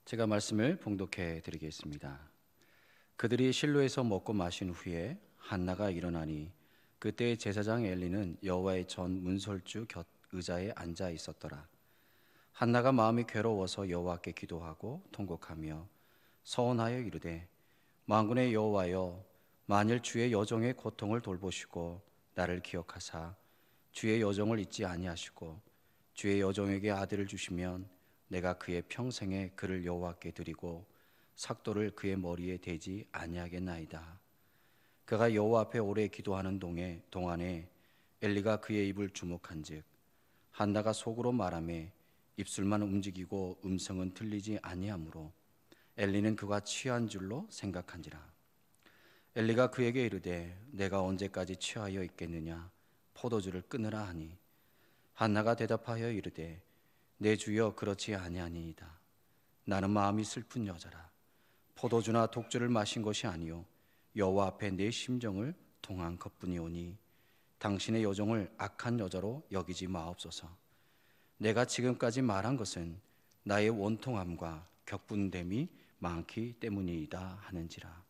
제가 말씀을 봉독해 드리겠습니다. 그들이 실로에서 먹고 마신 후에 한나가 일어나니 그때 제사장 엘리는 여호와의 전 문설주 곁 의자에 앉아 있었더라. 한나가 마음이 괴로워서 여호와께 기도하고 통곡하며 서원하여 이르되 만군의 여호와여, 만일 주의 여종의 고통을 돌보시고 나를 기억하사 주의 여종을 잊지 아니하시고 주의 여종에게 아들을 주시면 내가 그의 평생에 그를 여호와께 드리고 삭도를 그의 머리에 대지 아니하겠나이다. 그가 여호와 앞에 오래 기도하는 동안에 엘리가 그의 입을 주목한즉 한나가 속으로 말하매 입술만 움직이고 음성은 들리지 아니하므로 엘리는 그가 취한 줄로 생각한지라. 엘리가 그에게 이르되 내가 언제까지 취하여 있겠느냐, 포도주를 끊으라 하니 한나가 대답하여 이르되 내 주여, 그렇지 아니하니이다. 나는 마음이 슬픈 여자라. 포도주나 독주를 마신 것이 아니요 여호와 앞에 내 심정을 통한 것뿐이오니 당신의 여종을 악한 여자로 여기지 마옵소서. 내가 지금까지 말한 것은 나의 원통함과 격분됨이 많기 때문이이다 하는지라.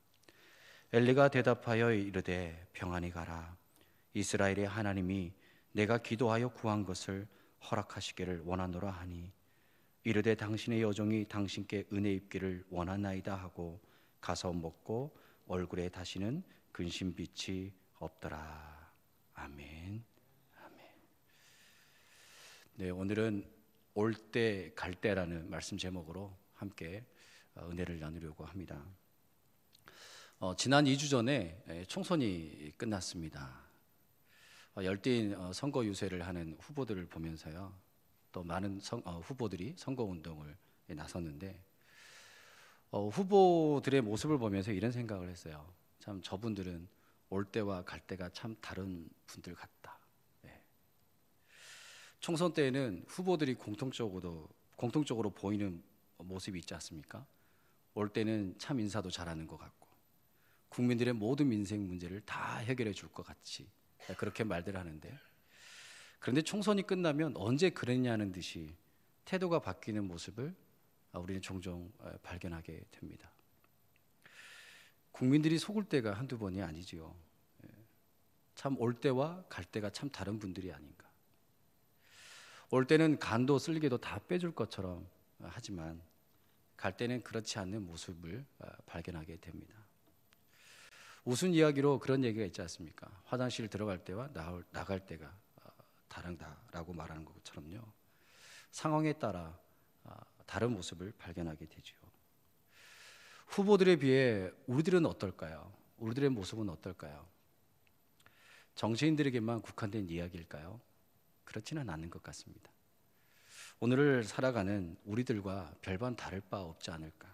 엘리가 대답하여 이르되 평안히 가라. 이스라엘의 하나님이 내가 기도하여 구한 것을 허락하시기를 원하노라 하니 이르되 당신의 여종이 당신께 은혜 입기를 원하나이다 하고 가서 먹고 얼굴에 다시는 근심빛이 없더라. 아멘. 아멘. 네, 오늘은 올 때 갈 때라는 말씀 제목으로 함께 은혜를 나누려고 합니다. 지난 2주 전에 총선이 끝났습니다. 열띤 선거 유세를 하는 후보들을 보면서요, 또 많은 후보들이 선거운동을 나섰는데 후보들의 모습을 보면서 이런 생각을 했어요. 참 저분들은 올 때와 갈 때가 참 다른 분들 같다. 네. 총선 때에는 후보들이 공통적으로 보이는 모습이 있지 않습니까? 올 때는 참 인사도 잘하는 것 같고 국민들의 모든 민생 문제를 다 해결해 줄 것 같이 그렇게 말들 하는데, 그런데 총선이 끝나면 언제 그랬냐는 듯이 태도가 바뀌는 모습을 우리는 종종 발견하게 됩니다. 국민들이 속을 때가 한두 번이 아니지요. 참 올 때와 갈 때가 참 다른 분들이 아닌가. 올 때는 간도 쓸개도 다 빼줄 것처럼 하지만 갈 때는 그렇지 않는 모습을 발견하게 됩니다. 웃은 이야기로 그런 얘기가 있지 않습니까? 화장실 들어갈 때와 나갈 때가 다르다라고 말하는 것처럼요, 상황에 따라 다른 모습을 발견하게 되죠. 후보들에 비해 우리들은 어떨까요? 우리들의 모습은 어떨까요? 정치인들에게만 국한된 이야기일까요? 그렇지는 않은 것 같습니다. 오늘을 살아가는 우리들과 별반 다를 바 없지 않을까.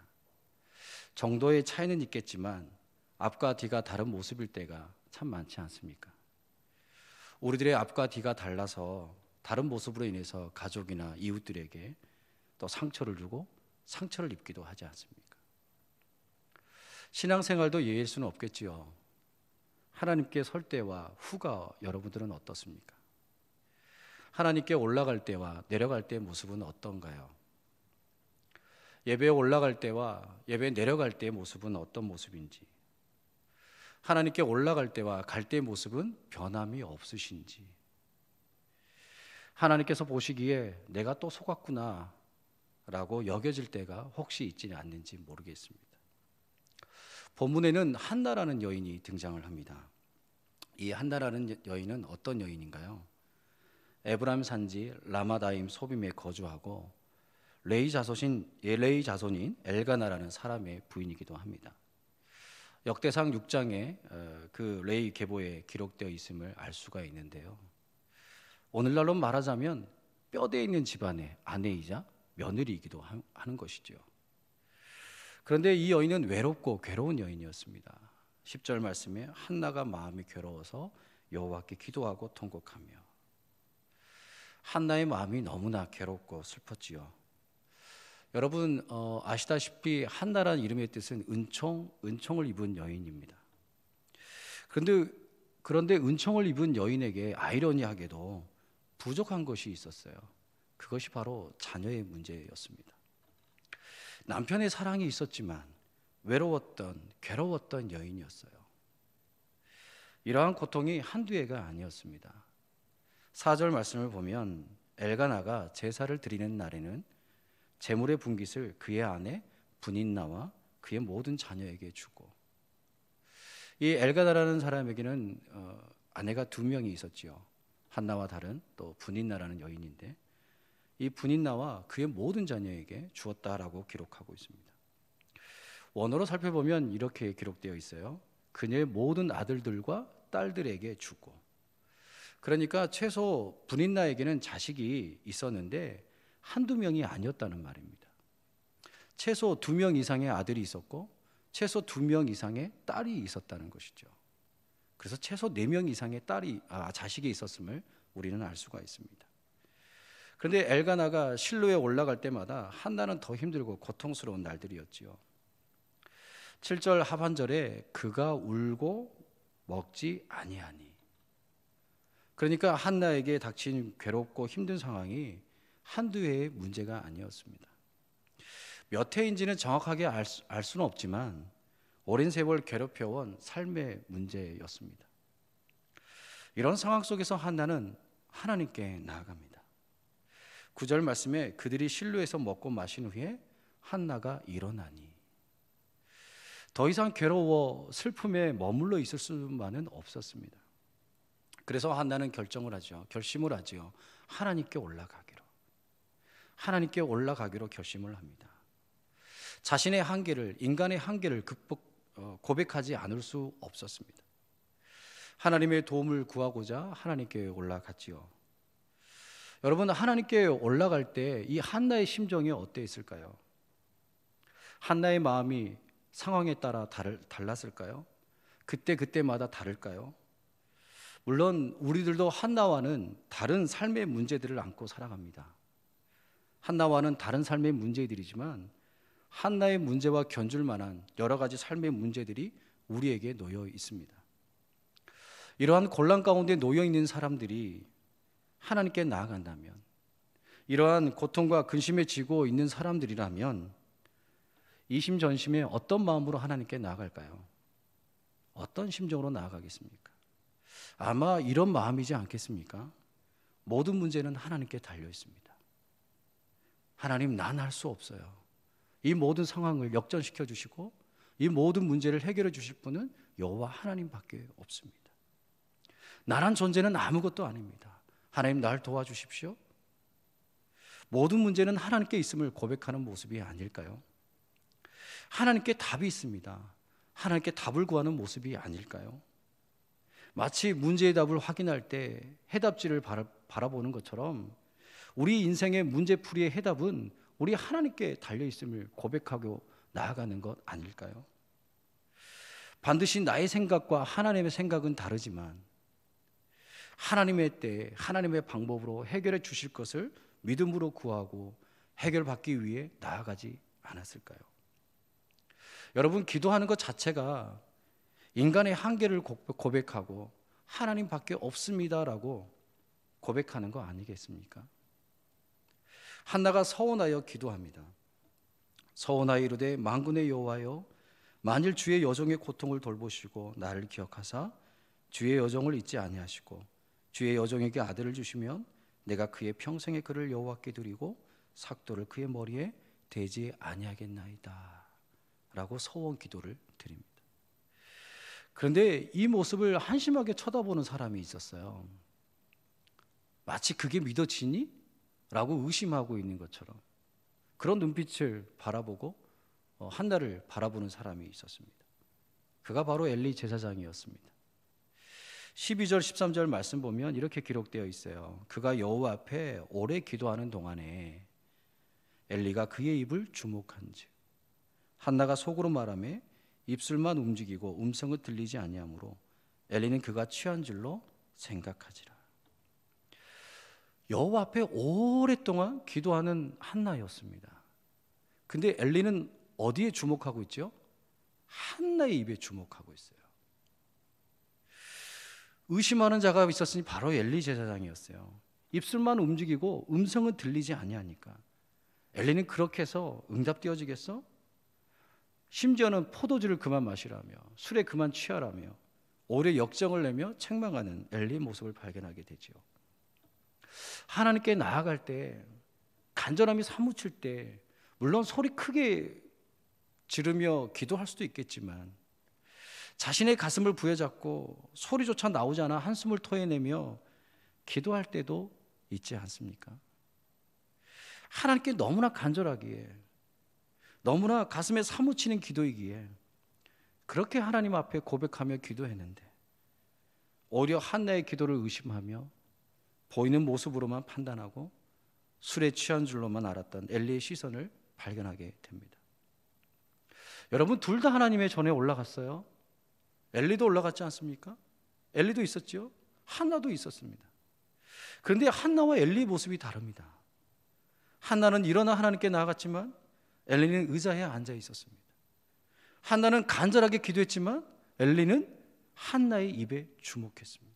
정도의 차이는 있겠지만 앞과 뒤가 다른 모습일 때가 참 많지 않습니까? 우리들의 앞과 뒤가 달라서 다른 모습으로 인해서 가족이나 이웃들에게 또 상처를 주고 상처를 입기도 하지 않습니까? 신앙생활도 예일 수는 없겠지요. 하나님께 설 때와 후가 여러분들은 어떻습니까? 하나님께 올라갈 때와 내려갈 때의 모습은 어떤가요? 예배에 올라갈 때와 예배에 내려갈 때의 모습은 어떤 모습인지, 하나님께 올라갈 때와 갈 때의 모습은 변함이 없으신지, 하나님께서 보시기에 내가 또 속았구나 라고 여겨질 때가 혹시 있지는 않는지 모르겠습니다. 본문에는 한나라는 여인이 등장을 합니다. 이 한나라는 여인은 어떤 여인인가요? 에브라임 산지 라마다임 소빔에 거주하고 레이 자손인 엘가나라는 사람의 부인이기도 합니다. 역대상 6장에 그 레이 계보에 기록되어 있음을 알 수가 있는데요, 오늘날로 말하자면 뼈대 있는 집안의 아내이자 며느리이기도 하는 것이죠. 그런데 이 여인은 외롭고 괴로운 여인이었습니다. 10절 말씀에 한나가 마음이 괴로워서 여호와께 기도하고 통곡하며, 한나의 마음이 너무나 괴롭고 슬펐지요. 여러분 아시다시피 한나라는 이름의 뜻은 은총을 입은 여인입니다. 그런데 은총을 입은 여인에게 아이러니하게도 부족한 것이 있었어요. 그것이 바로 자녀의 문제였습니다. 남편의 사랑이 있었지만 외로웠던, 괴로웠던 여인이었어요. 이러한 고통이 한두 해가 아니었습니다. 4절 말씀을 보면 엘가나가 제사를 드리는 날에는 제물의 분깃을 그의 아내 분인나와 그의 모든 자녀에게 주고, 이 엘가나라는 사람에게는 아내가 2명이 있었지요. 한나와 다른 또 분인나라는 여인인데, 이 분인나와 그의 모든 자녀에게 주었다라고 기록하고 있습니다. 원어로 살펴보면 이렇게 기록되어 있어요. 그녀의 모든 아들들과 딸들에게 주고. 그러니까 최소 분인나에게는 자식이 있었는데 한두 명이 아니었다는 말입니다. 최소 2명 이상의 아들이 있었고 최소 2명 이상의 딸이 있었다는 것이죠. 그래서 최소 4명 이상의 자식이 있었음을 우리는 알 수가 있습니다. 그런데 엘가나가 실로에 올라갈 때마다 한나는 더 힘들고 고통스러운 날들이었지요. 7절 하반절에 그가 울고 먹지 아니하니, 그러니까 한나에게 닥친 괴롭고 힘든 상황이 한두 해의 문제가 아니었습니다. 몇 해인지는 정확하게 알 수는 없지만 오랜 세월 괴롭혀온 삶의 문제였습니다. 이런 상황 속에서 한나는 하나님께 나아갑니다. 9절 말씀에 그들이 실로에서 먹고 마신 후에 한나가 일어나니, 더 이상 괴로워 슬픔에 머물러 있을 수만은 없었습니다. 그래서 한나는 결심을 하죠. 하나님께 올라가기로 결심을 합니다. 자신의 한계를, 인간의 한계를 고백하지 않을 수 없었습니다. 하나님의 도움을 구하고자 하나님께 올라갔지요. 여러분, 하나님께 올라갈 때 이 한나의 심정이 어땠을까요? 한나의 마음이 상황에 따라 달랐을까요? 그때마다 다를까요? 물론 우리들도 한나와는 다른 삶의 문제들을 안고 살아갑니다. 한나와는 다른 삶의 문제들이지만 한나의 문제와 견줄 만한 여러 가지 삶의 문제들이 우리에게 놓여 있습니다. 이러한 곤란 가운데 놓여 있는 사람들이 하나님께 나아간다면, 이러한 고통과 근심에 지고 있는 사람들이라면 이심전심에 어떤 마음으로 하나님께 나아갈까요? 어떤 심정으로 나아가겠습니까? 아마 이런 마음이지 않겠습니까? 모든 문제는 하나님께 달려 있습니다. 하나님, 난 할 수 없어요. 이 모든 상황을 역전시켜 주시고 이 모든 문제를 해결해 주실 분은 여호와 하나님밖에 없습니다. 나란 존재는 아무것도 아닙니다. 하나님, 날 도와주십시오. 모든 문제는 하나님께 있음을 고백하는 모습이 아닐까요? 하나님께 답이 있습니다. 하나님께 답을 구하는 모습이 아닐까요? 마치 문제의 답을 확인할 때 해답지를 바라보는 것처럼 우리 인생의 문제풀이의 해답은 우리 하나님께 달려있음을 고백하고 나아가는 것 아닐까요? 반드시 나의 생각과 하나님의 생각은 다르지만 하나님의 때에 하나님의 방법으로 해결해 주실 것을 믿음으로 구하고 해결받기 위해 나아가지 않았을까요? 여러분, 기도하는 것 자체가 인간의 한계를 고백하고 하나님밖에 없습니다라고 고백하는 거 아니겠습니까? 한나가 서원하여 기도합니다. 서원하여 이르되 만군의 여호와여, 만일 주의 여종의 고통을 돌보시고 나를 기억하사 주의 여종을 잊지 아니하시고 주의 여종에게 아들을 주시면 내가 그의 평생의 그를 여호와께 드리고 삭도를 그의 머리에 대지 아니하겠나이다 라고 서원 기도를 드립니다. 그런데 이 모습을 한심하게 쳐다보는 사람이 있었어요. 마치 그게 믿어지니? 라고 의심하고 있는 것처럼 그런 눈빛을 바라보고 한나를 바라보는 사람이 있었습니다. 그가 바로 엘리 제사장이었습니다. 12절 13절 말씀 보면 이렇게 기록되어 있어요. 그가 여호와 앞에 오래 기도하는 동안에 엘리가 그의 입을 주목한즉 한나가 속으로 말하며 입술만 움직이고 음성은 들리지 아니하므로 엘리는 그가 취한 줄로 생각하지라. 여호와 앞에 오랫동안 기도하는 한나였습니다. 근데 엘리는 어디에 주목하고 있죠? 한나의 입에 주목하고 있어요. 의심하는 자가 있었으니 바로 엘리 제사장이었어요. 입술만 움직이고 음성은 들리지 아니하니까 엘리는 그렇게 해서 응답되어지겠어? 심지어는 포도주를 그만 마시라며 술에 그만 취하라며 오히려 역정을 내며 책망하는 엘리의 모습을 발견하게 되죠. 하나님께 나아갈 때, 간절함이 사무칠 때 물론 소리 크게 지르며 기도할 수도 있겠지만 자신의 가슴을 부여잡고 소리조차 나오지 않아 한숨을 토해내며 기도할 때도 있지 않습니까? 하나님께 너무나 간절하기에, 너무나 가슴에 사무치는 기도이기에 그렇게 하나님 앞에 고백하며 기도했는데 오히려 한나의 기도를 의심하며 보이는 모습으로만 판단하고 술에 취한 줄로만 알았던 엘리의 시선을 발견하게 됩니다. 여러분, 둘 다 하나님의 전에 올라갔어요. 엘리도 올라갔지 않습니까? 엘리도 있었죠. 한나도 있었습니다. 그런데 한나와 엘리의 모습이 다릅니다. 한나는 일어나 하나님께 나아갔지만 엘리는 의자에 앉아 있었습니다. 한나는 간절하게 기도했지만 엘리는 한나의 입에 주목했습니다.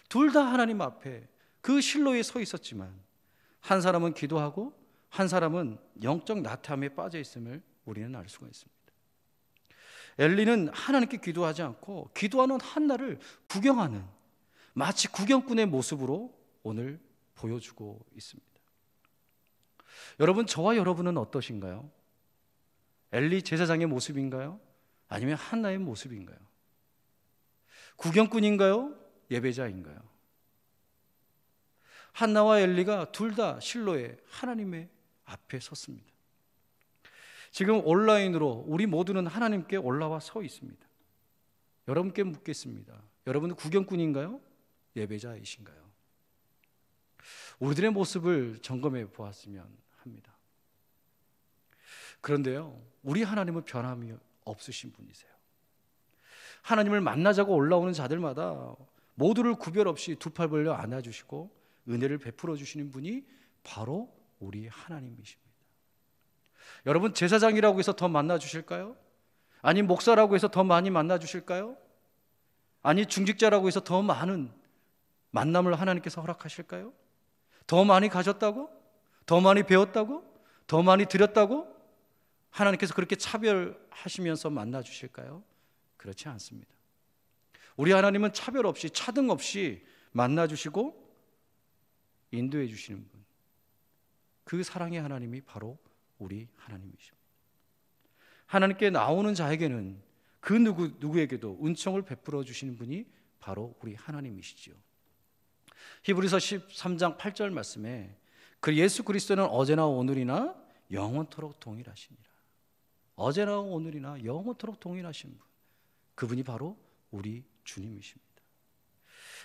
둘 다 하나님 앞에 그 실로에 서 있었지만 한 사람은 기도하고 한 사람은 영적 나태함에 빠져 있음을 우리는 알 수가 있습니다. 엘리는 하나님께 기도하지 않고 기도하는 한나를 구경하는, 마치 구경꾼의 모습으로 오늘 보여주고 있습니다. 여러분, 저와 여러분은 어떠신가요? 엘리 제사장의 모습인가요? 아니면 한나의 모습인가요? 구경꾼인가요? 예배자인가요? 한나와 엘리가 둘 다 실로에 하나님의 앞에 섰습니다. 지금 온라인으로 우리 모두는 하나님께 올라와 서 있습니다. 여러분께 묻겠습니다. 여러분은 구경꾼인가요? 예배자이신가요? 우리들의 모습을 점검해 보았으면 합니다. 그런데요, 우리 하나님은 변함이 없으신 분이세요. 하나님을 만나자고 올라오는 자들마다 모두를 구별 없이 두 팔 벌려 안아주시고 은혜를 베풀어 주시는 분이 바로 우리 하나님이십니다. 여러분, 제사장이라고 해서 더 만나 주실까요? 아니, 목사라고 해서 더 많이 만나 주실까요? 아니, 중직자라고 해서 더 많은 만남을 하나님께서 허락하실까요? 더 많이 가졌다고? 더 많이 배웠다고? 더 많이 드렸다고? 하나님께서 그렇게 차별하시면서 만나 주실까요? 그렇지 않습니다. 우리 하나님은 차별 없이, 차등 없이 만나 주시고 인도해 주시는 분, 그 사랑의 하나님이 바로 우리 하나님이십니다. 하나님께 나오는 자에게는 그 누구에게도 은총을 베풀어 주시는 분이 바로 우리 하나님이시죠. 히브리서 13장 8절 말씀에 그 예수 그리스도는 어제나 오늘이나 영원토록 동일하시니라. 어제나 오늘이나 영원토록 동일하신 분, 그분이 바로 우리 주님이십니다.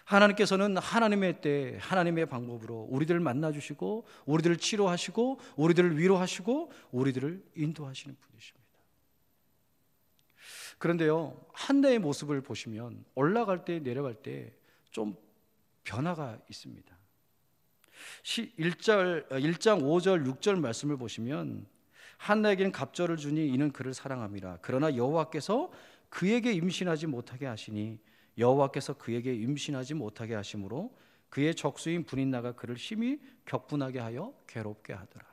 하나님께서는 하나님의 때, 하나님의 방법으로 우리들을 만나주시고 우리들을 치료하시고 우리들을 위로하시고 우리들을 인도하시는 분이십니다. 그런데요, 한나의 모습을 보시면 올라갈 때 내려갈 때 좀 변화가 있습니다. 1장 5절 6절 말씀을 보시면 한나에게는 갑절을 주니 이는 그를 사랑함이라. 그러나 여호와께서 그에게 임신하지 못하게 하시니 여호와께서 그에게 임신하지 못하게 하심으로 그의 적수인 분인나가 그를 심히 격분하게 하여 괴롭게 하더라.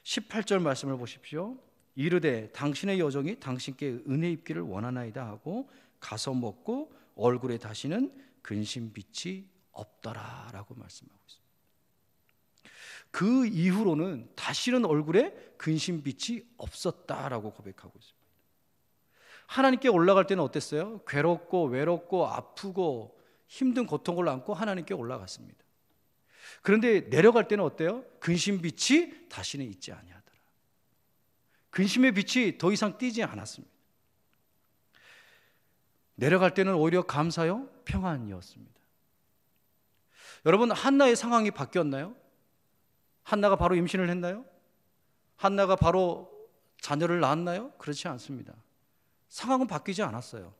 18절 말씀을 보십시오. 이르되 당신의 여종이 당신께 은혜 입기를 원하나이다 하고 가서 먹고 얼굴에 다시는 근심빛이 없더라 라고 말씀하고 있습니다. 그 이후로는 다시는 얼굴에 근심빛이 없었다라고 고백하고 있습니다. 하나님께 올라갈 때는 어땠어요? 괴롭고 외롭고 아프고 힘든 고통을 안고 하나님께 올라갔습니다. 그런데 내려갈 때는 어때요? 근심빛이 다시는 있지 아니하더라. 근심의 빛이 더 이상 띄지 않았습니다. 내려갈 때는 오히려 감사요, 평안이었습니다. 여러분, 한나의 상황이 바뀌었나요? 한나가 바로 임신을 했나요? 한나가 바로 자녀를 낳았나요? 그렇지 않습니다. 상황은 바뀌지 않았어요.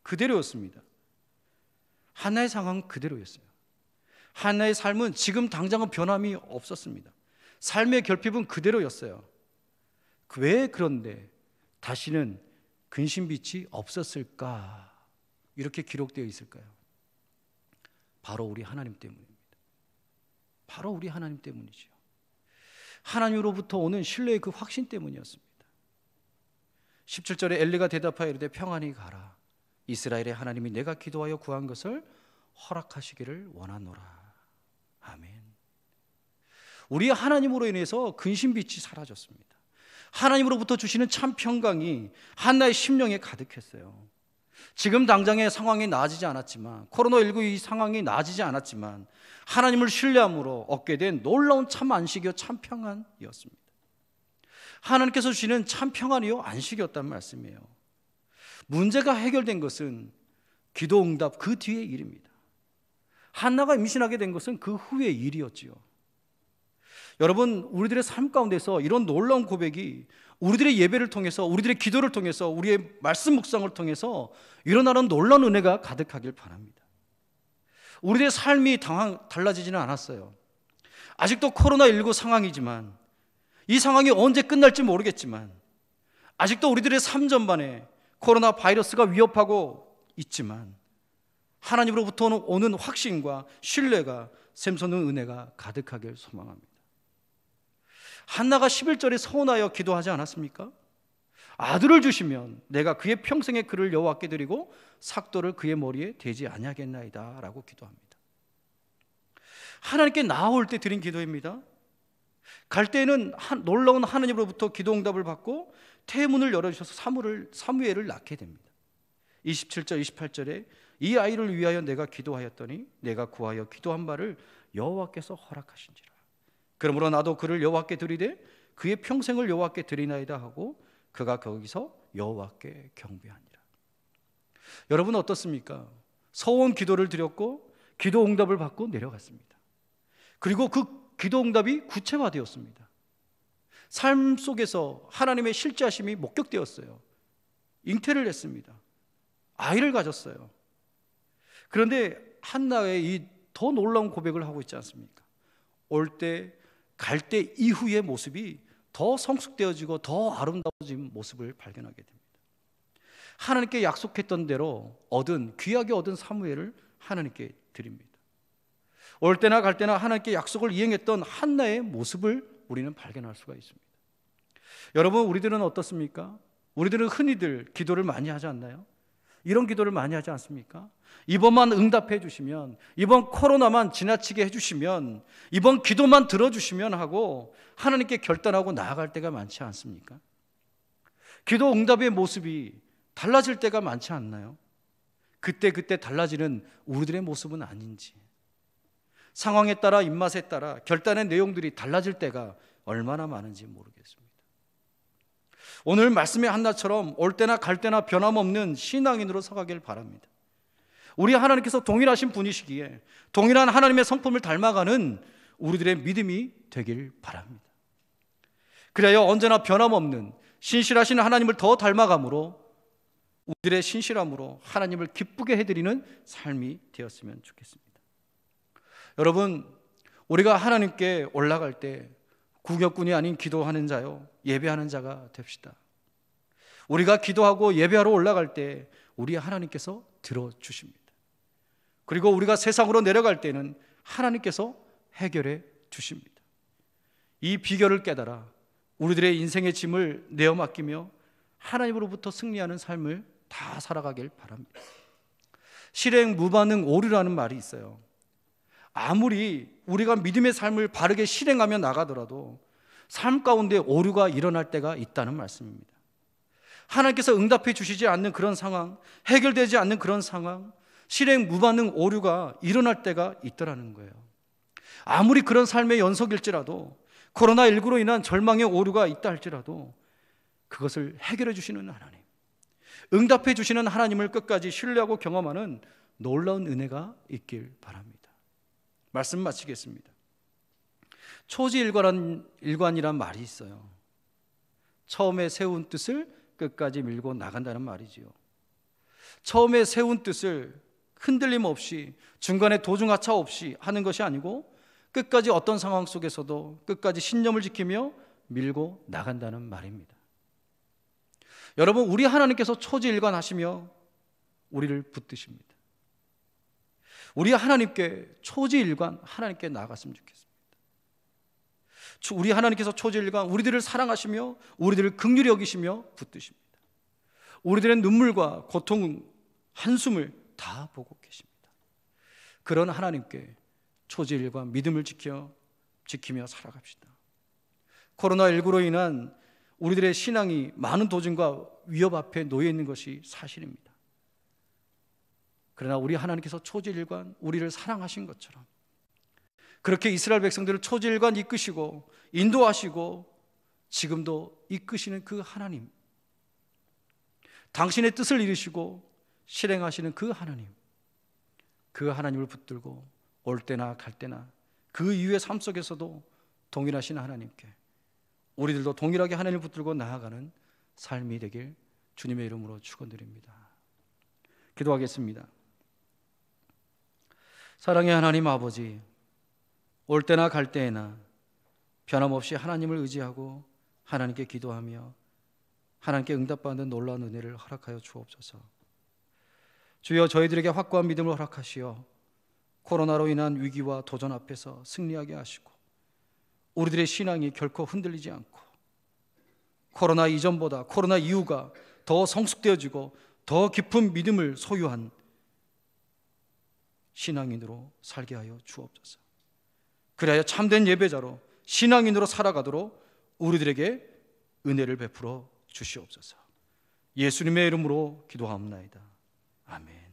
그대로였습니다. 한나의 상황은 그대로였어요. 한나의 삶은 지금 당장은 변함이 없었습니다. 삶의 결핍은 그대로였어요. 왜 그런데 다시는 근심빛이 없었을까? 이렇게 기록되어 있을까요? 바로 우리 하나님 때문입니다. 바로 우리 하나님 때문이죠. 하나님으로부터 오는 신뢰의 그 확신 때문이었습니다. 17절에 엘리가 대답하여 이르되 평안히 가라. 이스라엘의 하나님이 내가 기도하여 구한 것을 허락하시기를 원하노라. 아멘. 우리 하나님으로 인해서 근심빛이 사라졌습니다. 하나님으로부터 주시는 참 평강이 한나의 심령에 가득했어요. 지금 당장의 상황이 나아지지 않았지만, 코로나19 이 상황이 나아지지 않았지만 하나님을 신뢰함으로 얻게 된 놀라운 참 안식이요 참 평안이었습니다. 하나님께서 주시는 참 평안이요 안식이었단 말씀이에요. 문제가 해결된 것은 기도 응답 그 뒤의 일입니다. 한나가 임신하게 된 것은 그 후의 일이었지요. 여러분, 우리들의 삶 가운데서 이런 놀라운 고백이 우리들의 예배를 통해서, 우리들의 기도를 통해서, 우리의 말씀 묵상을 통해서 일어나는 놀라운 은혜가 가득하길 바랍니다. 우리들의 삶이 달라지지는 않았어요. 아직도 코로나19 상황이지만, 이 상황이 언제 끝날지 모르겠지만, 아직도 우리들의 삶 전반에 코로나 바이러스가 위협하고 있지만 하나님으로부터 오는 확신과 신뢰가 샘솟는 은혜가 가득하길 소망합니다. 한나가 11절에 서원하여 기도하지 않았습니까? 아들을 주시면 내가 그의 평생의 그를 여호와께 드리고 삭도를 그의 머리에 대지 아니하겠나이다 라고 기도합니다. 하나님께 나아올 때 드린 기도입니다. 갈 때는 놀라운 하나님으로부터 기도 응답을 받고 태문을 열어주셔서 사무엘을 낳게 됩니다. 27절 28절에 이 아이를 위하여 내가 기도하였더니 내가 구하여 기도한 바를 여호와께서 허락하신지라. 그러므로 나도 그를 여호와께 드리되 그의 평생을 여호와께 드리나이다 하고 그가 거기서 여호와께 경배하니라. 여러분 어떻습니까? 서원 기도를 드렸고 기도 응답을 받고 내려갔습니다. 그리고 그 기도 응답이 구체화되었습니다. 삶 속에서 하나님의 실제하심이 목격되었어요. 잉태를 했습니다. 아이를 가졌어요. 그런데 한나의 이 더 놀라운 고백을 하고 있지 않습니까? 올 때, 갈 때 이후의 모습이 더 성숙되어지고 더 아름다워진 모습을 발견하게 됩니다. 하나님께 약속했던 대로 귀하게 얻은 사무엘을 하나님께 드립니다. 올 때나 갈 때나 하나님께 약속을 이행했던 한나의 모습을 우리는 발견할 수가 있습니다. 여러분, 우리들은 어떻습니까? 우리들은 흔히들 기도를 많이 하지 않나요? 이런 기도를 많이 하지 않습니까? 이번만 응답해 주시면, 이번 코로나만 지나치게 해주시면, 이번 기도만 들어주시면 하고 하나님께 결단하고 나아갈 때가 많지 않습니까? 기도 응답의 모습이 달라질 때가 많지 않나요? 그때 달라지는 우리들의 모습은 아닌지, 상황에 따라 입맛에 따라 결단의 내용들이 달라질 때가 얼마나 많은지 모르겠습니다. 오늘 말씀의 한나처럼 올 때나 갈 때나 변함없는 신앙인으로 서가길 바랍니다. 우리 하나님께서 동일하신 분이시기에 동일한 하나님의 성품을 닮아가는 우리들의 믿음이 되길 바랍니다. 그래야 언제나 변함없는 신실하신 하나님을 더 닮아감으로 우리들의 신실함으로 하나님을 기쁘게 해드리는 삶이 되었으면 좋겠습니다. 여러분, 우리가 하나님께 올라갈 때 구격꾼이 아닌 기도하는 자요, 예배하는 자가 됩시다. 우리가 기도하고 예배하러 올라갈 때 우리 하나님께서 들어주십니다. 그리고 우리가 세상으로 내려갈 때는 하나님께서 해결해 주십니다. 이 비결을 깨달아 우리들의 인생의 짐을 내어 맡기며 하나님으로부터 승리하는 삶을 다 살아가길 바랍니다. 실행 무반응 오류라는 말이 있어요. 아무리 우리가 믿음의 삶을 바르게 실행하며 나가더라도 삶 가운데 오류가 일어날 때가 있다는 말씀입니다. 하나님께서 응답해 주시지 않는 그런 상황, 해결되지 않는 그런 상황, 실행 무반응 오류가 일어날 때가 있더라는 거예요. 아무리 그런 삶의 연속일지라도, 코로나19로 인한 절망의 오류가 있다 할지라도 그것을 해결해 주시는 하나님, 응답해 주시는 하나님을 끝까지 신뢰하고 경험하는 놀라운 은혜가 있길 바랍니다. 말씀 마치겠습니다. 초지일관이란 말이 있어요. 처음에 세운 뜻을 끝까지 밀고 나간다는 말이지요. 처음에 세운 뜻을 흔들림 없이, 중간에 도중하차 없이 하는 것이 아니고 끝까지 어떤 상황 속에서도 끝까지 신념을 지키며 밀고 나간다는 말입니다. 여러분, 우리 하나님께서 초지일관하시며 우리를 붙드십니다. 우리 하나님께 초지일관 하나님께 나아갔으면 좋겠습니다. 우리 하나님께서 초지일관 우리들을 사랑하시며 우리들을 긍휼히 여기시며 붙드십니다. 우리들의 눈물과 고통, 한숨을 다 보고 계십니다. 그런 하나님께 초지일관 믿음을 지키며 살아갑시다. 코로나19로 인한 우리들의 신앙이 많은 도전과 위협 앞에 놓여 있는 것이 사실입니다. 그러나 우리 하나님께서 초지일관 우리를 사랑하신 것처럼 그렇게 이스라엘 백성들을 초지일관 이끄시고 인도하시고 지금도 이끄시는 그 하나님, 당신의 뜻을 이루시고 실행하시는 그 하나님을 붙들고 올 때나 갈 때나 그 이후의 삶 속에서도 동일하신 하나님께 우리들도 동일하게 하나님을 붙들고 나아가는 삶이 되길 주님의 이름으로 축원드립니다. 기도하겠습니다. 사랑의 하나님 아버지, 올 때나 갈 때에나 변함없이 하나님을 의지하고 하나님께 기도하며 하나님께 응답받는 놀라운 은혜를 허락하여 주옵소서. 주여, 저희들에게 확고한 믿음을 허락하시어 코로나로 인한 위기와 도전 앞에서 승리하게 하시고 우리들의 신앙이 결코 흔들리지 않고 코로나 이전보다 코로나 이후가 더 성숙되어지고 더 깊은 믿음을 소유한 신앙인으로 살게 하여 주옵소서. 그래야 참된 예배자로 신앙인으로 살아가도록 우리들에게 은혜를 베풀어 주시옵소서. 예수님의 이름으로 기도하옵나이다. 아멘.